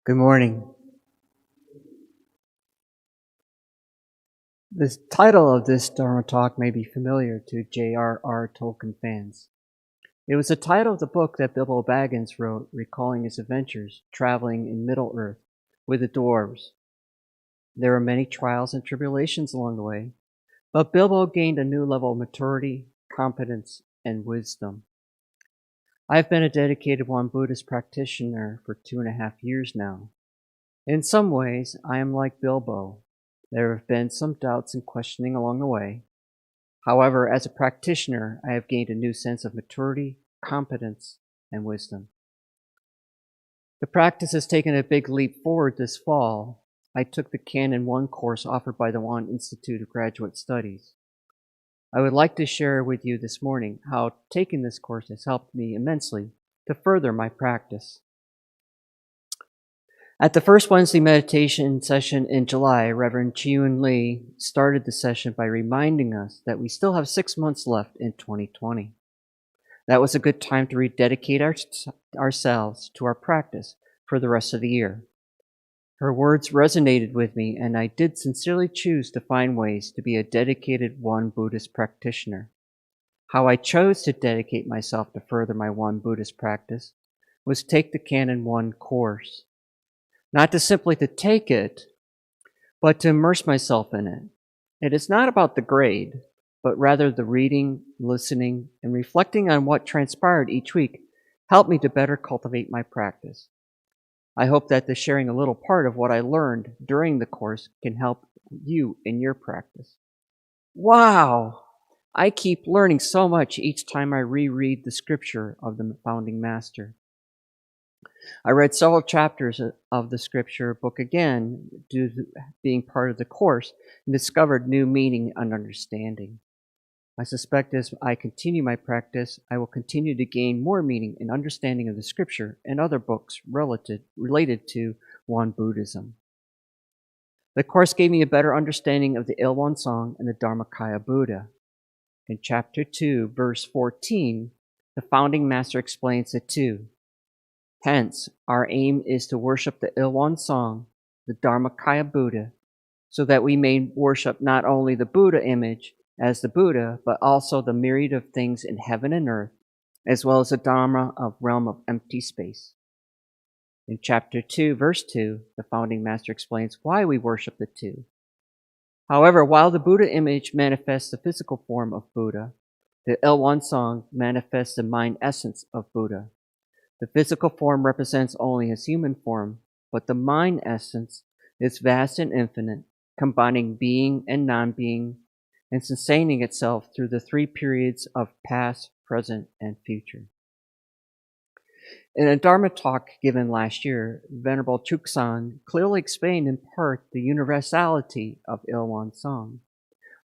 Good morning. The title of this Dharma talk may be familiar to J.R.R. Tolkien fans. It was the title of the book that Bilbo Baggins wrote, recalling his adventures traveling in Middle-earth with the dwarves. There were many trials and tribulations along the way, but Bilbo gained a new level of maturity, competence, and wisdom. I have been a dedicated Won Buddhist practitioner for 2.5 years now. In some ways, I am like Bilbo. There have been some doubts and questioning along the way. However, as a practitioner, I have gained a new sense of maturity, competence, and wisdom. The practice has taken a big leap forward this fall. I took the Canon 1 course offered by the Won Institute of Graduate Studies. I would like to share with you this morning how taking this course has helped me immensely to further my practice. At the first Wednesday meditation session in July, Reverend Jung-Hyun Lee started the session by reminding us that we still have 6 months left in 2020. That was a good time to rededicate ourselves to our practice for the rest of the year. Her words resonated with me, and I did sincerely choose to find ways to be a dedicated Won Buddhist practitioner. How I chose to dedicate myself to further my Won Buddhist practice was take the Canon 1 course. Not to simply to take it, but to immerse myself in it. It is not about the grade, but rather the reading, listening, and reflecting on what transpired each week helped me to better cultivate my practice. I hope that the sharing a little part of what I learned during the course can help you in your practice. Wow! I keep learning so much each time I reread the scripture of the founding master. I read several chapters of the scripture book again due to being part of the course and discovered new meaning and understanding. I suspect as I continue my practice, I will continue to gain more meaning and understanding of the scripture and other books related to Won Buddhism. The course gave me a better understanding of the Ilwon Song and the Dharmakaya Buddha. In chapter 2, verse 14, the founding master explains it too. Hence, our aim is to worship the Ilwon Song, the Dharmakaya Buddha, so that we may worship not only the Buddha image as the Buddha, but also the myriad of things in heaven and earth, as well as the Dharma of realm of empty space. In chapter 2, verse 2, the founding master explains why we worship the two. However, while the Buddha image manifests the physical form of Buddha, the Ilwon Song manifests the mind essence of Buddha. The physical form represents only his human form, but the mind essence is vast and infinite, combining being and non-being, and sustaining itself through the 3 periods of past, present, and future. In a Dharma talk given last year, Venerable Chuksan clearly explained in part the universality of Ilwon Song.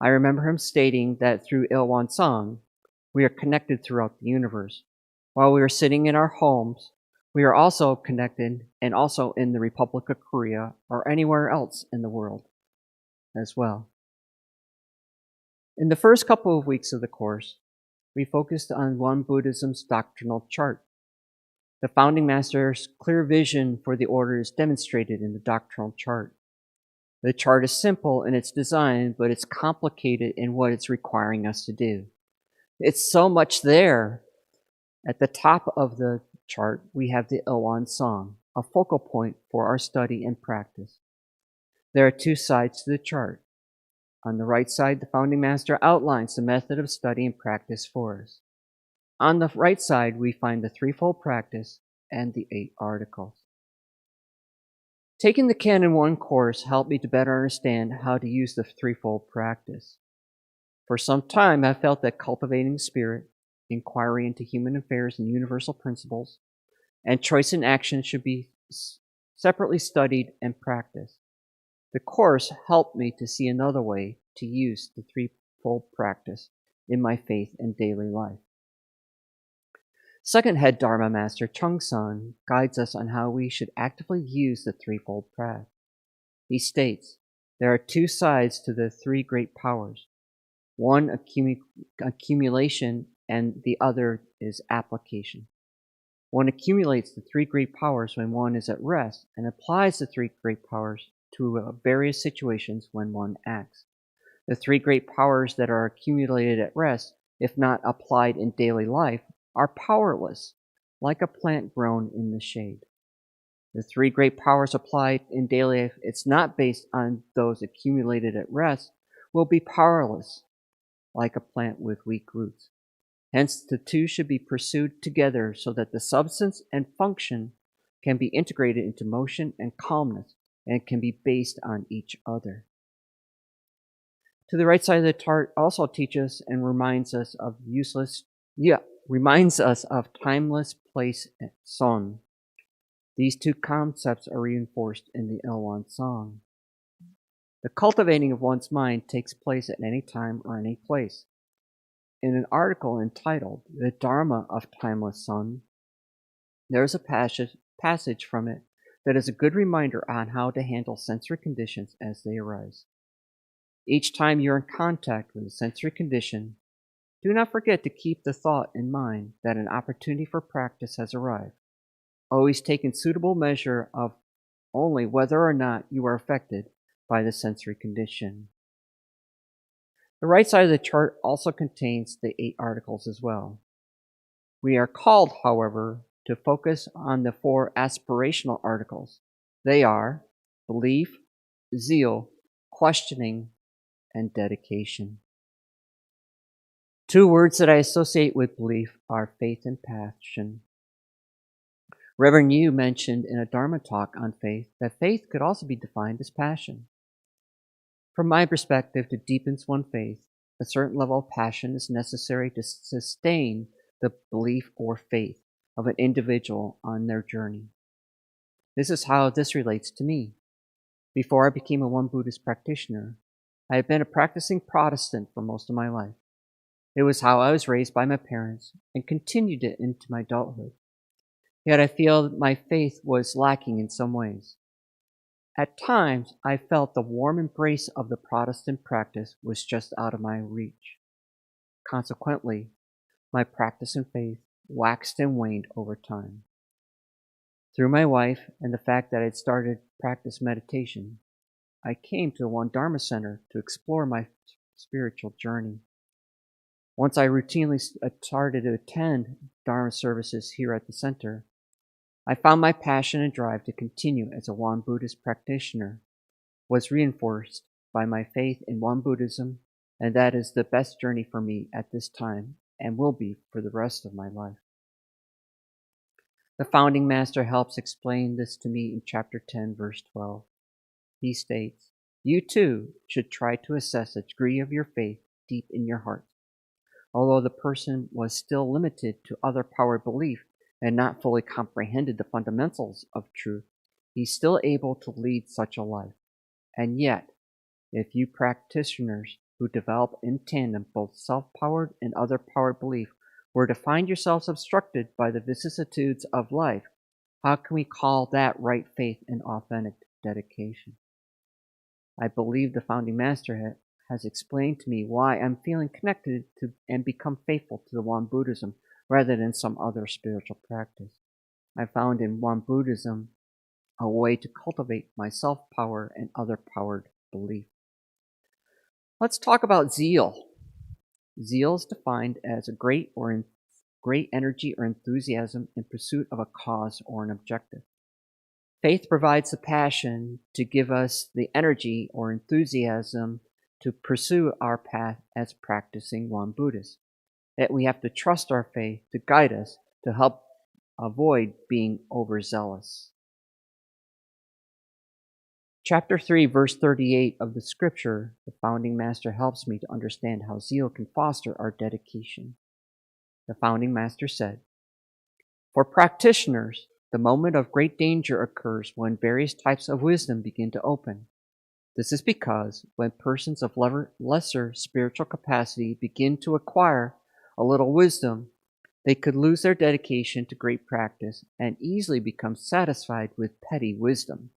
I remember him stating that through Ilwon Song, we are connected throughout the universe. While we are sitting in our homes, we are also connected and also in the Republic of Korea or anywhere else in the world as well. In the first couple of weeks of the course, we focused on Won Buddhism's doctrinal chart. The founding master's clear vision for the order is demonstrated in the doctrinal chart. The chart is simple in its design, but it's complicated in what it's requiring us to do. It's so much there. At the top of the chart, we have the Ilwon Song, a focal point for our study and practice. There are 2 sides to the chart. On the right side, the founding master outlines the method of study and practice for us. On the right side, we find the threefold practice and the 8 articles. Taking the Canon 1 course helped me to better understand how to use the threefold practice. For some time, I felt that cultivating spirit, inquiry into human affairs and universal principles, and choice and action should be separately studied and practiced. The course helped me to see another way to use the threefold practice in my faith and daily life. Second head Dharma Master Chung-san guides us on how we should actively use the threefold path. He states, there are 2 sides to the 3 great powers. One, accumulation, and the other is application. One accumulates the three great powers when one is at rest and applies the three great powers to various situations when one acts. The three great powers that are accumulated at rest, if not applied in daily life, are powerless, like a plant grown in the shade. The three great powers applied in daily life, it's not based on those accumulated at rest, will be powerless, like a plant with weak roots. Hence, the two should be pursued together so that the substance and function can be integrated into motion and calmness and can be based on each other. To the right side of the chart also teaches and reminds us of timeless place and sun. These two concepts are reinforced in the Elwon song. The cultivating of one's mind takes place at any time or any place. In an article entitled The Dharma of Timeless Sun, there is a passage from it that is a good reminder on how to handle sensory conditions as they arise. Each time you're in contact with a sensory condition, do not forget to keep the thought in mind that an opportunity for practice has arrived. Always take in suitable measure of only whether or not you are affected by the sensory condition. The right side of the chart also contains the 8 articles as well. We are called, however, to focus on the 4 aspirational articles. They are belief, zeal, questioning, and dedication. 2 words that I associate with belief are faith and passion. Reverend Yu mentioned in a Dharma talk on faith that faith could also be defined as passion. From my perspective, to deepen one's faith, a certain level of passion is necessary to sustain the belief or faith of an individual on their journey. This is how this relates to me. Before I became a Won Buddhist practitioner, I had been a practicing Protestant for most of my life. It was how I was raised by my parents and continued it into my adulthood. Yet I feel that my faith was lacking in some ways. At times, I felt the warm embrace of the Protestant practice was just out of my reach. Consequently, my practice and faith waxed and waned over time. Through my wife and the fact that I had started practice meditation, I came to the One Dharma Center to explore my spiritual journey. Once I routinely started to attend Dharma services here at the center, I found my passion and drive to continue as a Won Buddhist practitioner was reinforced by my faith in Won Buddhism, and that is the best journey for me at this time and will be for the rest of my life. The founding master helps explain this to me in chapter 10, verse 12. He states, "You too should try to assess the degree of your faith deep in your heart." Although the person was still limited to other power belief and not fully comprehended the fundamentals of truth, he's still able to lead such a life. And yet, if you practitioners who develop in tandem both self-powered and other-powered belief were to find yourselves obstructed by the vicissitudes of life, how can we call that right faith and authentic dedication? I believe the founding master has explained to me why I'm feeling connected to and become faithful to the Won Buddhism rather than some other spiritual practice. I found in Won Buddhism a way to cultivate my self-power and other-powered belief. Let's talk about zeal. Zeal is defined as a great energy or enthusiasm in pursuit of a cause or an objective. Faith provides the passion to give us the energy or enthusiasm to pursue our path as practicing Won Buddhists. That we have to trust our faith to guide us to help avoid being overzealous. Chapter 3, verse 38 of the scripture, the founding master helps me to understand how zeal can foster our dedication. The founding master said, "For practitioners, the moment of great danger occurs when various types of wisdom begin to open. This is because when persons of lesser spiritual capacity begin to acquire a little wisdom, they could lose their dedication to great practice and easily become satisfied with petty wisdom.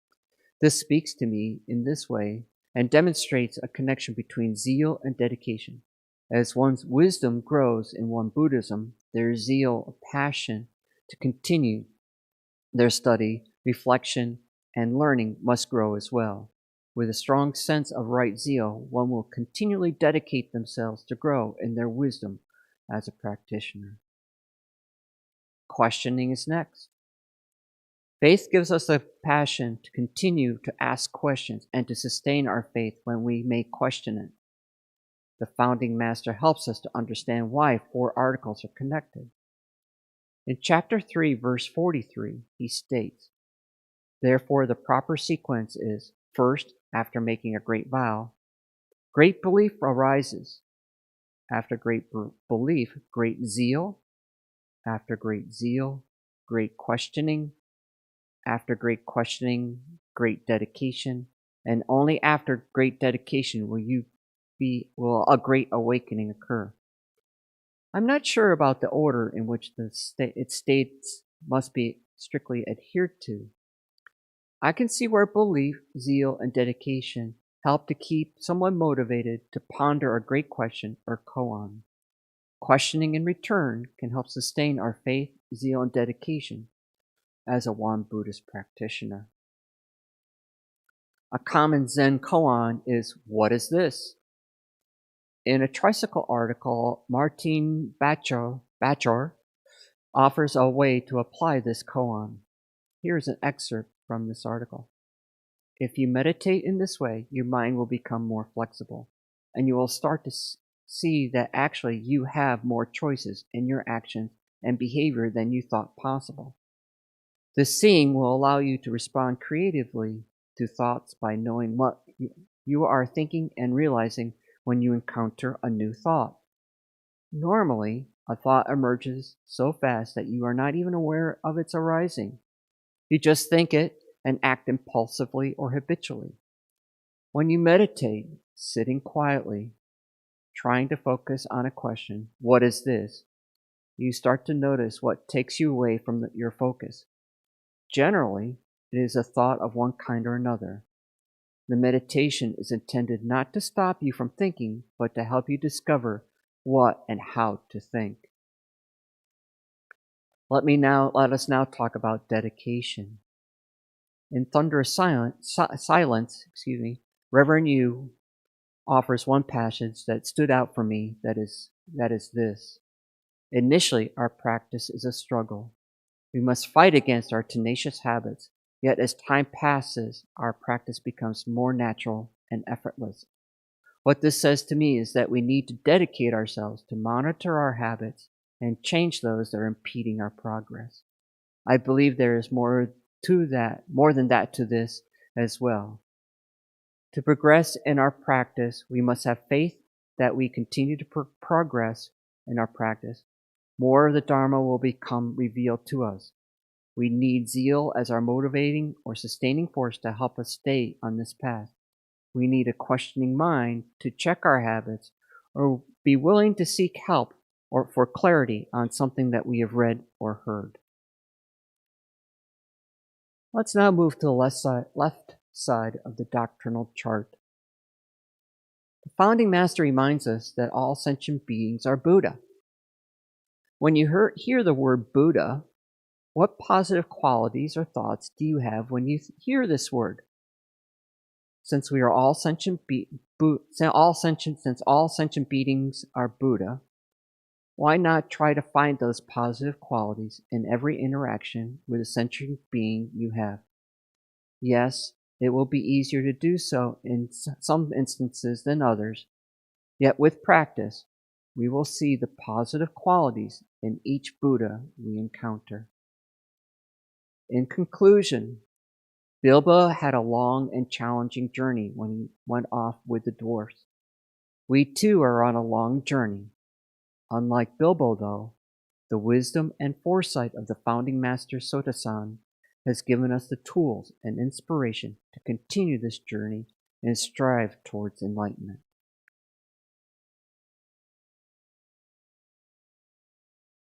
This speaks to me in this way and demonstrates a connection between zeal and dedication. As one's wisdom grows in Won Buddhism, their zeal, passion, to continue their study, reflection, and learning must grow as well. With a strong sense of right zeal, one will continually dedicate themselves to grow in their wisdom as a practitioner. Questioning is next. Faith gives us the passion to continue to ask questions and to sustain our faith when we may question it. The founding master helps us to understand why 4 articles are connected. In chapter 3, verse 43, he states, "Therefore the proper sequence is, first, after making a great vow, great belief arises. After great belief, great zeal. After great zeal, great questioning. After great questioning, great dedication. And only after great dedication will a great awakening occur." I'm not sure about the order in which its states must be strictly adhered to. I can see where belief, zeal, and dedication help to keep someone motivated to ponder a great question or koan. Questioning in return can help sustain our faith, zeal, and dedication as a Won Buddhist practitioner. A common Zen koan is, "What is this?" In a tricycle article, Martin Bachor offers a way to apply this koan. Here's an excerpt from this article. "If you meditate in this way, your mind will become more flexible, and you will start to see that actually you have more choices in your actions and behavior than you thought possible. This seeing will allow you to respond creatively to thoughts by knowing what you are thinking and realizing when you encounter a new thought. Normally, a thought emerges so fast that you are not even aware of its arising. You just think it and act impulsively or habitually. When you meditate, sitting quietly, trying to focus on a question, 'What is this?' you start to notice what takes you away from your focus. Generally, it is a thought of one kind or another. The meditation is intended not to stop you from thinking, but to help you discover what and how to think." Let us now talk about dedication. In Thunderous Silence, Reverend Yu offers one passage that stood out for me that is this. "Initially, our practice is a struggle. We must fight against our tenacious habits, yet as time passes, our practice becomes more natural and effortless. What this says to me is that we need to dedicate ourselves to monitor our habits and change those that are impeding our progress. I believe there is more than that to this as well. To progress in our practice, we must have faith that we continue to progress in our practice. More of the Dharma will become revealed to us. We need zeal as our motivating or sustaining force to help us stay on this path. We need a questioning mind to check our habits or be willing to seek help or for clarity on something that we have read or heard." Let's now move to the left side of the doctrinal chart. The founding master reminds us that all sentient beings are Buddha. When you hear the word Buddha, what positive qualities or thoughts do you have when you hear this word? Since we are all sentient since all sentient beings are Buddha, why not try to find those positive qualities in every interaction with a sentient being you have? Yes, it will be easier to do so in some instances than others, yet with practice, we will see the positive qualities in each Buddha we encounter. In conclusion, Bilbo had a long and challenging journey when he went off with the dwarfs. We too are on a long journey. Unlike Bilbo, though, the wisdom and foresight of the founding master Sotasan has given us the tools and inspiration to continue this journey and strive towards enlightenment.